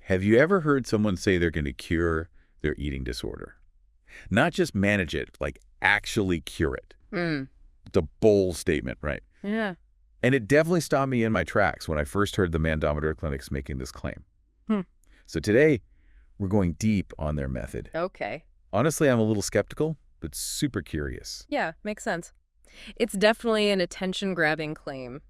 Have you ever heard someone say they're going to cure their eating disorder? Not just manage it, like actually cure it. Mm. It's a bold statement, right? Yeah. And it definitely stopped me in my tracks when I first heard the Mandometer clinics making this claim. Hmm. So today, we're going deep on their method. Okay. Honestly, I'm a little skeptical, but super curious. Yeah, makes sense. It's definitely an attention-grabbing claim,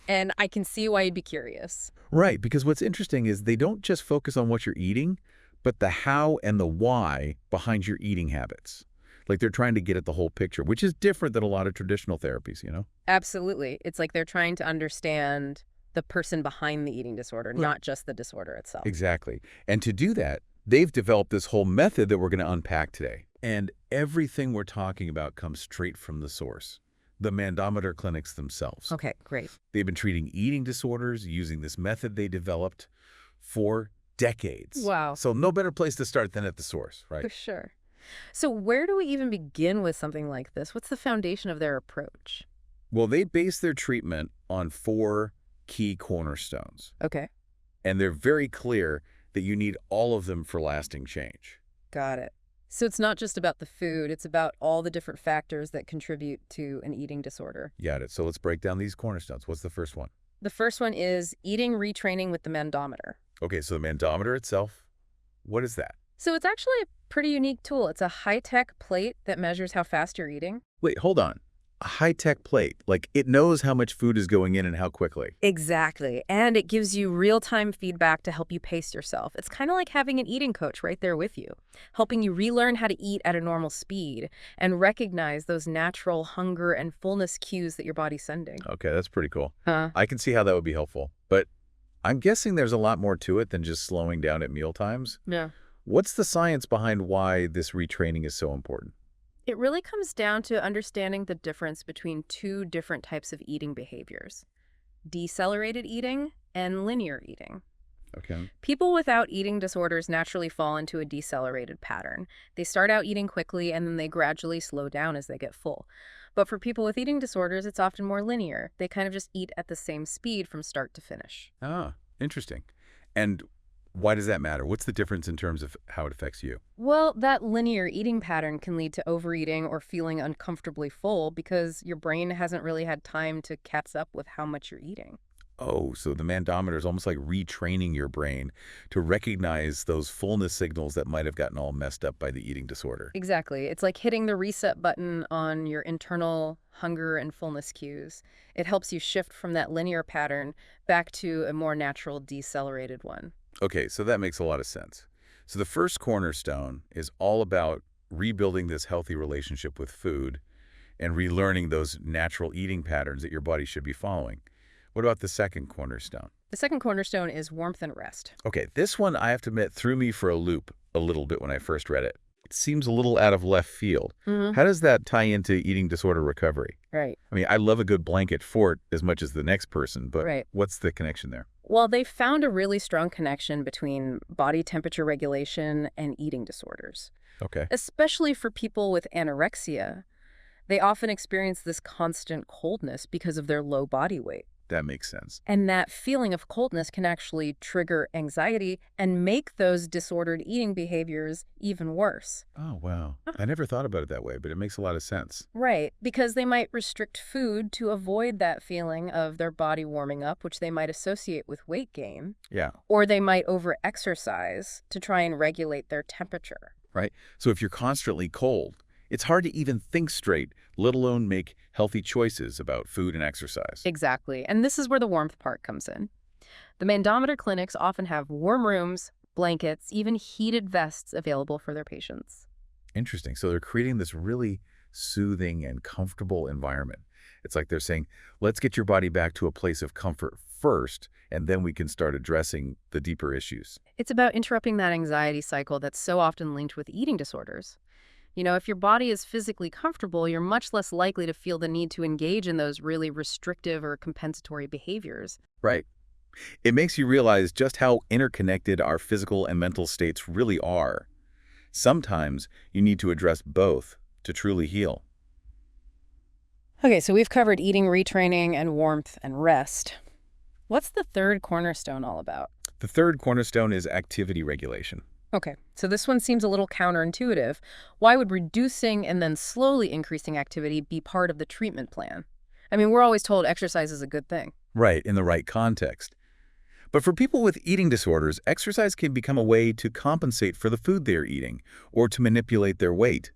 and I can see why you'd be curious. Right, because what's interesting is they don't just focus on what you're eating, but the how and the why behind your eating habits. Like they're trying to get at the whole picture, which is different than a lot of traditional therapies, you know? Absolutely. It's like they're trying to understand the person behind the eating disorder, not just the disorder itself. Exactly. And to do that, they've developed this whole method that we're going to unpack today. And everything we're talking about comes straight from the source, the Mandometer clinics themselves. Okay, great. They've been treating eating disorders using this method they developed for decades. Wow. So no better place to start than at the source, right? For sure. So where do we even begin with something like this? What's the foundation of their approach? Well, they base their treatment on 4 key cornerstones. Okay, And they're very clear that you need all of them for lasting change. got it. So it's not just about the food, it's about all the different factors that contribute to an eating disorder. Got it. So let's break down these cornerstones. What's the first one? The first one is eating retraining with the mandometer. Okay, so the Mandometer itself, what is that? So it's actually a pretty unique tool. It's a high-tech plate that measures how fast you're eating. Wait, hold on. A high-tech plate. Like, it knows how much food is going in and how quickly. Exactly. And it gives you real-time feedback to help you pace yourself. It's kind of like having an eating coach right there with you, helping you relearn how to eat at a normal speed and recognize those natural hunger and fullness cues that your body's sending. Okay, that's pretty cool. Huh. I can see how that would be helpful. But I'm guessing there's a lot more to it than just slowing down at meal times. Yeah. What's the science behind why this retraining is so important? It really comes down to understanding the difference between 2 different types of eating behaviors: decelerated eating and linear eating. Okay. People without eating disorders naturally fall into a decelerated pattern. They start out eating quickly and then they gradually slow down as they get full. But for people with eating disorders, it's often more linear. They kind of just eat at the same speed from start to finish. Ah, interesting. And why does that matter? What's the difference in terms of how it affects you? Well, that linear eating pattern can lead to overeating or feeling uncomfortably full because your brain hasn't really had time to catch up with how much you're eating. Oh, so the Mandometer is almost like retraining your brain to recognize those fullness signals that might have gotten all messed up by the eating disorder. Exactly. It's like hitting the reset button on your internal hunger and fullness cues. It helps you shift from that linear pattern back to a more natural decelerated one. Okay, so that makes a lot of sense. So the first cornerstone is all about rebuilding this healthy relationship with food and relearning those natural eating patterns that your body should be following. What about the second cornerstone? The second cornerstone is warmth and rest. Okay, this one, I have to admit, threw me for a loop a little bit when I first read it. It seems a little out of left field. How does that tie into eating disorder recovery? Right. I mean, I love a good blanket fort as much as the next person, but Right. what's the connection there? Well, they found a really strong connection between body temperature regulation and eating disorders, Okay. especially for people with anorexia. They often experience this constant coldness because of their low body weight. That makes sense. And that feeling of coldness can actually trigger anxiety and make those disordered eating behaviors even worse. Oh, wow. I never thought about it that way, but it makes a lot of sense. Right, because they might restrict food to avoid that feeling of their body warming up, which they might associate with weight gain, Yeah. or they might over-exercise to try and regulate their temperature. Right? So if you're constantly cold, it's hard to even think straight, let alone make healthy choices about food and exercise. Exactly, and this is where the warmth part comes in. The Mandometer clinics often have warm rooms, blankets, even heated vests available for their patients. Interesting. So they're creating this really soothing and comfortable environment. It's like they're saying, let's get your body back to a place of comfort first, and then we can start addressing the deeper issues. It's about interrupting that anxiety cycle that's so often linked with eating disorders. You know, if your body is physically comfortable, you're much less likely to feel the need to engage in those really restrictive or compensatory behaviors. Right. It makes you realize just how interconnected our physical and mental states really are. Sometimes you need to address both to truly heal. Okay, so we've covered eating retraining and warmth and rest. What's the third cornerstone all about? The third cornerstone is activity regulation. Okay, so this one seems a little counterintuitive. Why would reducing and then slowly increasing activity be part of the treatment plan? I mean, we're always told exercise is a good thing. Right, in the right context. But for people with eating disorders, exercise can become a way to compensate for the food they're eating or to manipulate their weight.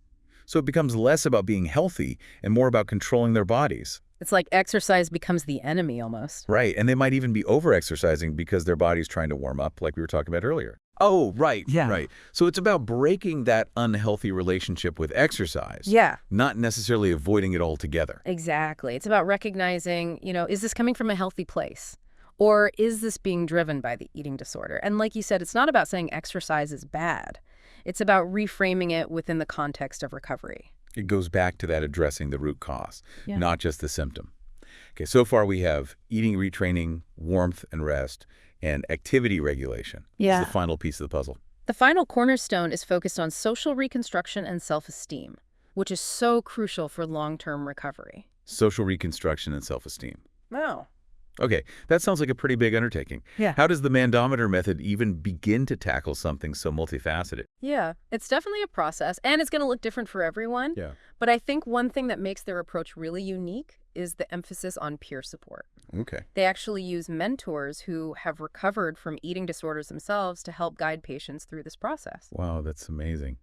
So it becomes less about being healthy and more about controlling their bodies. It's like exercise becomes the enemy almost. Right, and they might even be over-exercising because their body's trying to warm up, like we were talking about earlier. Oh, right, Yeah. right. So it's about breaking that unhealthy relationship with exercise, Yeah, not necessarily avoiding it altogether. exactly. It's about recognizing, is this coming from a healthy place? Or is this being driven by the eating disorder? And like you said, it's not about saying exercise is bad. It's about reframing it within the context of recovery. It goes back to that addressing the root cause, Yeah. not just the symptom. Okay, so far we have eating retraining, warmth and rest, and activity regulation. This Yeah. is the final piece of the puzzle. The final cornerstone is focused on social reconstruction and self-esteem, which is so crucial for long-term recovery. Social reconstruction and self-esteem. Oh. Okay, that sounds like a pretty big undertaking. Yeah. How does the Mandometer method even begin to tackle something so multifaceted? Yeah, it's definitely a process, and it's going to look different for everyone. Yeah. But I think one thing that makes their approach really unique is the emphasis on peer support. Okay. They actually use mentors who have recovered from eating disorders themselves to help guide patients through this process. Wow, that's amazing.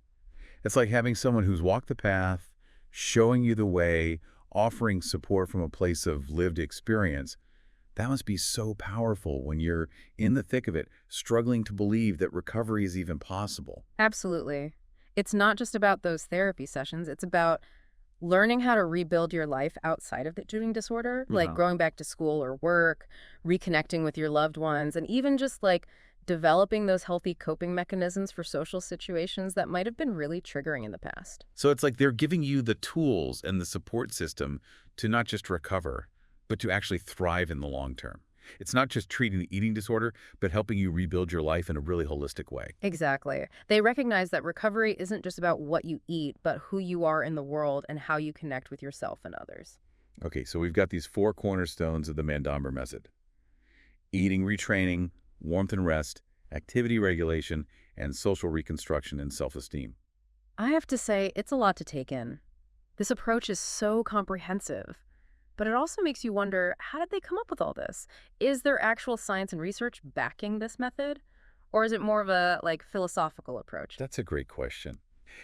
It's like having someone who's walked the path, showing you the way, offering support from a place of lived experience. That must be so powerful when you're in the thick of it, struggling to believe that recovery is even possible. Absolutely. It's not just about those therapy sessions. It's about learning how to rebuild your life outside of the eating disorder, like Wow. going back to school or work, reconnecting with your loved ones, and even just like developing those healthy coping mechanisms for social situations that might have been really triggering in the past. So it's like they're giving you the tools and the support system to not just recover, but to actually thrive in the long term. It's not just treating the eating disorder, but helping you rebuild your life in a really holistic way. Exactly. They recognize that recovery isn't just about what you eat, but who you are in the world and how you connect with yourself and others. Okay, so we've got these four cornerstones of the Mandometer method: eating retraining, warmth and rest, activity regulation, and social reconstruction and self-esteem. I have to say, it's a lot to take in. This approach is so comprehensive, but it also makes you wonder, how did they come up with all this? Is there actual science and research backing this method? Or is it more of a philosophical approach? That's a great question.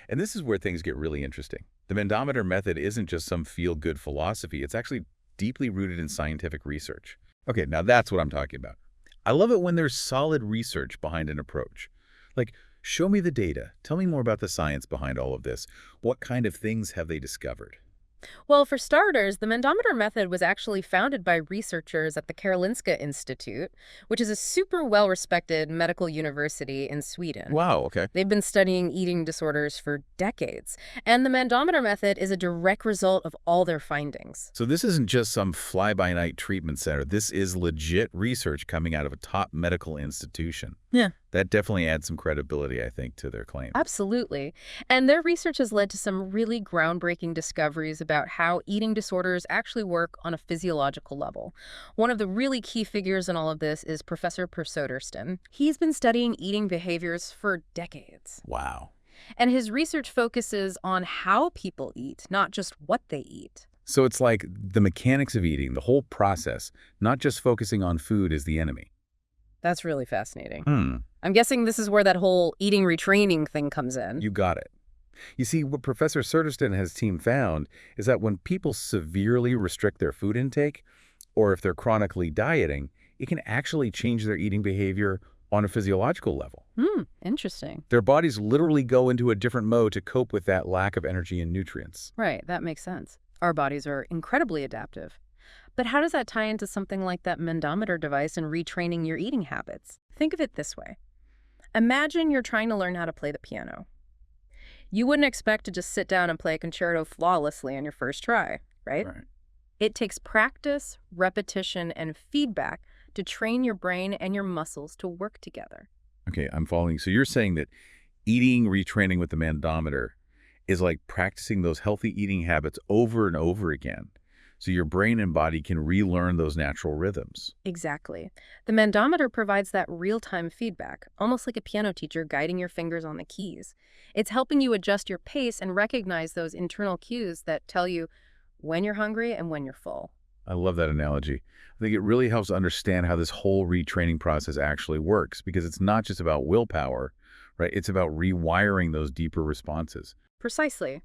And this is where things get really interesting. The Mandometer method isn't just some feel-good philosophy. It's actually deeply rooted in scientific research. Okay, now that's what I'm talking about. I love it when there's solid research behind an approach. Like, show me the data. Tell me more about the science behind all of this. What kind of things have they discovered? Well, for starters, the Mandometer method was actually founded by researchers at the Karolinska Institute, which is a super well-respected medical university in Sweden. Wow, okay. They've been studying eating disorders for decades, and the Mandometer method is a direct result of all their findings. So this isn't just some fly-by-night treatment center. This is legit research coming out of a top medical institution. Yeah. That definitely adds some credibility, I think, to their claim. Absolutely. And their research has led to some really groundbreaking discoveries about how eating disorders actually work on a physiological level. One of the really key figures in all of this is Professor Per Soderstrom. He's been studying eating behaviors for decades. Wow. And his research focuses on how people eat, not just what they eat. So it's like the mechanics of eating, the whole process, not just focusing on food as the enemy. That's really fascinating. Hmm. I'm guessing this is where that whole eating retraining thing comes in. You got it. You see, what Professor Soderstrom and his team found is that when people severely restrict their food intake, or if they're chronically dieting, it can actually change their eating behavior on a physiological level. Interesting. Their bodies literally go into a different mode to cope with that lack of energy and nutrients. Right, that makes sense. Our bodies are incredibly adaptive. But how does that tie into something like that Mandometer device and retraining your eating habits? Think of it this way. Imagine you're trying to learn how to play the piano. You wouldn't expect to just sit down and play a concerto flawlessly on your first try, right? It takes practice, repetition, and feedback to train your brain and your muscles to work together. Okay, I'm following. So you're saying that eating retraining with the Mandometer is like practicing those healthy eating habits over and over again. So your brain and body can relearn those natural rhythms. Exactly. The mandometer provides that real-time feedback, almost like a piano teacher guiding your fingers on the keys. It's helping you adjust your pace and recognize those internal cues that tell you when you're hungry and when you're full. I love that analogy. I think it really helps understand how this whole retraining process actually works because it's not just about willpower, right? It's about rewiring those deeper responses. Precisely.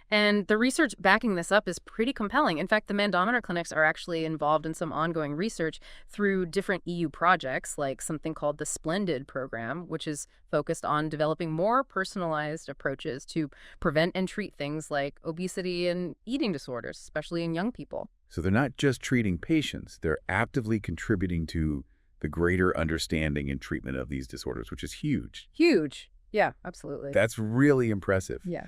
And the research backing this up is pretty compelling. In fact, the Mandometer clinics are actually involved in some ongoing research through different EU projects, like something called the Splendid program, which is focused on developing more personalized approaches to prevent and treat things like obesity and eating disorders, especially in young people. So they're not just treating patients, they're actively contributing to the greater understanding and treatment of these disorders, which is huge. Huge. Yeah, absolutely. That's really impressive. Yeah.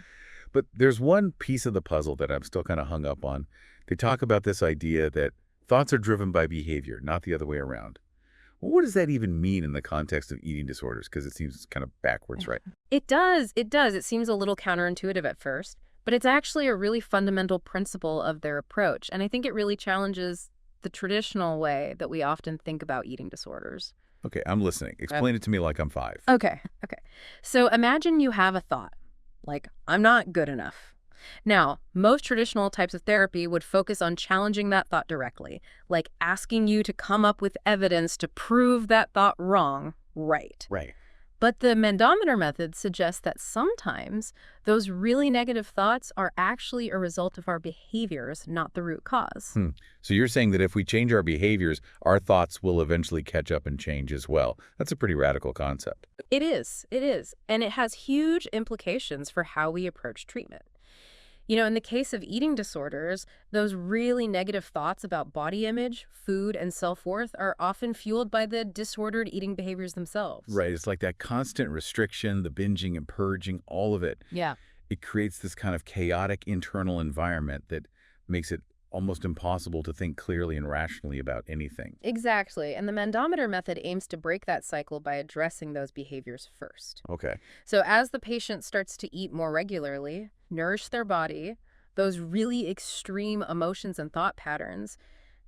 But there's one piece of the puzzle that I'm still kind of hung up on. They talk about this idea that thoughts are driven by behavior, not the other way around. Well, what does that even mean in the context of eating disorders? Because it seems kind of backwards, right? It does. It does. It seems a little counterintuitive at first, but it's actually a really fundamental principle of their approach. And I think it really challenges the traditional way that we often think about eating disorders. Okay, I'm listening. Explain it to me like I'm 5. Okay. So imagine you have a thought, like, I'm not good enough. Now, most traditional types of therapy would focus on challenging that thought directly, like asking you to come up with evidence to prove that thought wrong, right? Right. But the Mandometer method suggests that sometimes those really negative thoughts are actually a result of our behaviors, not the root cause. So you're saying that if we change our behaviors, our thoughts will eventually catch up and change as well. That's a pretty radical concept. It is. And it has huge implications for how we approach treatment. You know, in the case of eating disorders, those really negative thoughts about body image, food, and self-worth are often fueled by the disordered eating behaviors themselves. Right. It's like that constant restriction, the binging and purging, all of it. Yeah. It creates this kind of chaotic internal environment that makes it almost impossible to think clearly and rationally about anything. Exactly. And the Mandometer method aims to break that cycle by addressing those behaviors first. Okay. So as the patient starts to eat more regularly, nourish their body, those really extreme emotions and thought patterns,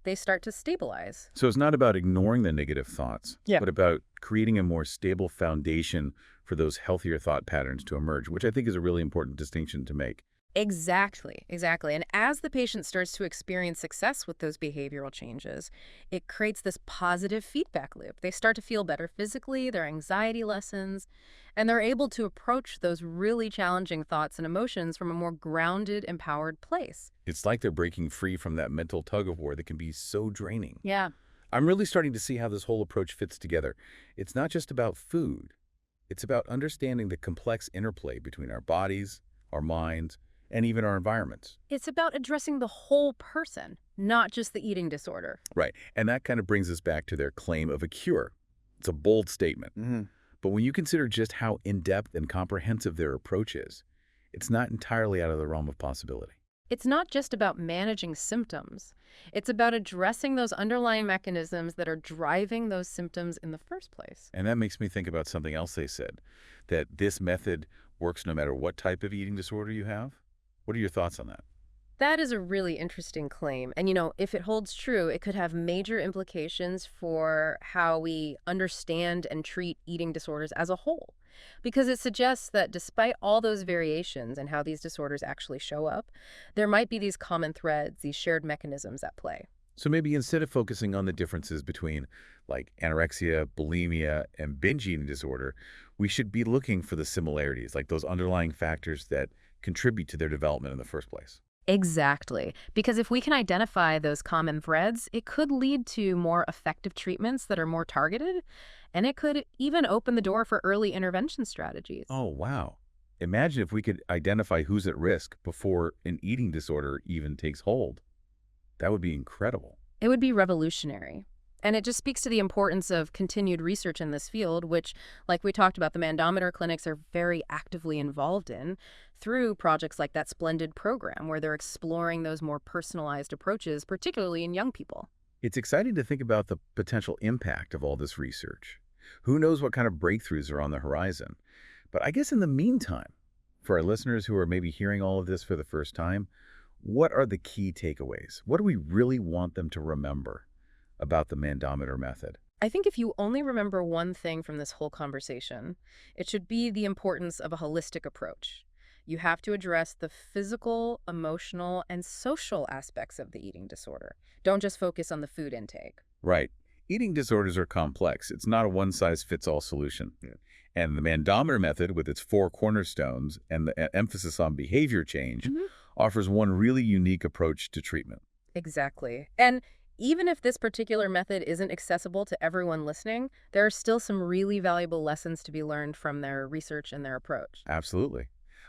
they start to stabilize. So it's not about ignoring the negative thoughts, Yeah. but about creating a more stable foundation for those healthier thought patterns to emerge, which I think is a really important distinction to make. Exactly. And as the patient starts to experience success with those behavioral changes, it creates this positive feedback loop. They start to feel better physically, their anxiety lessens, and they're able to approach those really challenging thoughts and emotions from a more grounded, empowered place. It's like they're breaking free from that mental tug of war that can be so draining. Yeah. I'm really starting to see how this whole approach fits together. It's not just about food. It's about understanding the complex interplay between our bodies, our minds, and even our environments. It's about addressing the whole person, not just the eating disorder. Right. And that kind of brings us back to their claim of a cure. It's a bold statement. But when you consider just how in-depth and comprehensive their approach is, it's not entirely out of the realm of possibility. It's not just about managing symptoms. It's about addressing those underlying mechanisms that are driving those symptoms in the first place. And that makes me think about something else they said, that this method works no matter what type of eating disorder you have. What are your thoughts on that? That is a really interesting claim. And, you know, if it holds true, it could have major implications for how we understand and treat eating disorders as a whole. Because it suggests that despite all those variations and how these disorders actually show up, there might be these common threads, these shared mechanisms at play. So maybe instead of focusing on the differences between like anorexia, bulimia, and binge eating disorder, we should be looking for the similarities, like those underlying factors that contribute to their development in the first place. Exactly. Because if we can identify those common threads, it could lead to more effective treatments that are more targeted, and it could even open the door for early intervention strategies. Oh, wow. Imagine if we could identify who's at risk before an eating disorder even takes hold. That would be incredible. It would be revolutionary. And it just speaks to the importance of continued research in this field, which, like we talked about, the Mandometer clinics are very actively involved in through projects like that Splendid program, where they're exploring those more personalized approaches, particularly in young people. It's exciting to think about the potential impact of all this research. Who knows what kind of breakthroughs are on the horizon? But I guess in the meantime, for our listeners who are maybe hearing all of this for the first time, What are the key takeaways? What do we really want them to remember about the Mandometer method? I think if you only remember one thing from this whole conversation, it should be the importance of a holistic approach. You have to address the physical, emotional, and social aspects of the eating disorder. Don't just focus on the food intake. Right. Eating disorders are complex. It's not a one-size-fits-all solution. Yeah. And the Mandometer method, with its 4 cornerstones and the emphasis on behavior change, offers one really unique approach to treatment. Exactly. And even if this particular method isn't accessible to everyone listening, there are still some really valuable lessons to be learned from their research and their approach. Absolutely.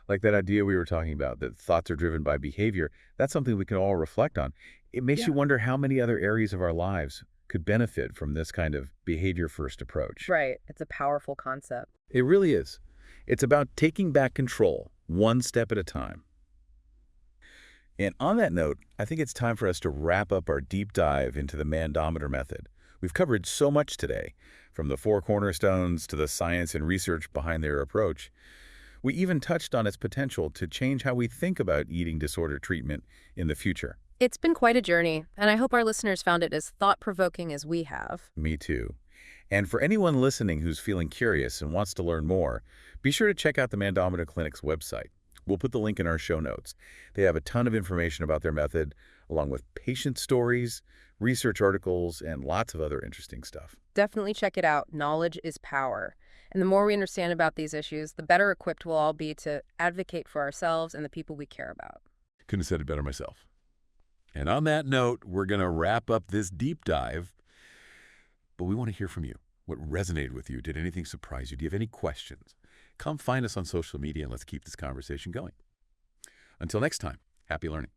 Like that idea we were talking about, that thoughts are driven by behavior, that's something we can all reflect on. It makes you Yeah. wonder how many other areas of our lives could benefit from this kind of behavior-first approach. Right. It's a powerful concept. It really is. It's about taking back control, one step at a time. And on that note, I think it's time for us to wrap up our deep dive into the Mandometer method. We've covered so much today, from the 4 cornerstones to the science and research behind their approach. We even touched on its potential to change how we think about eating disorder treatment in the future. It's been quite a journey, and I hope our listeners found it as thought-provoking as we have. Me too. And for anyone listening who's feeling curious and wants to learn more, be sure to check out the Mandometer Clinic's website. We'll put the link in our show notes. They have a ton of information about their method, along with patient stories, research articles, and lots of other interesting stuff. Definitely check it out. Knowledge is power. And the more we understand about these issues, the better equipped we'll all be to advocate for ourselves and the people we care about. Couldn't have said it better myself. And on that note, we're going to wrap up this deep dive. But we want to hear from you. What resonated with you? Did anything surprise you? Do you have any questions? Come find us on social media and let's keep this conversation going. Until next time, happy learning.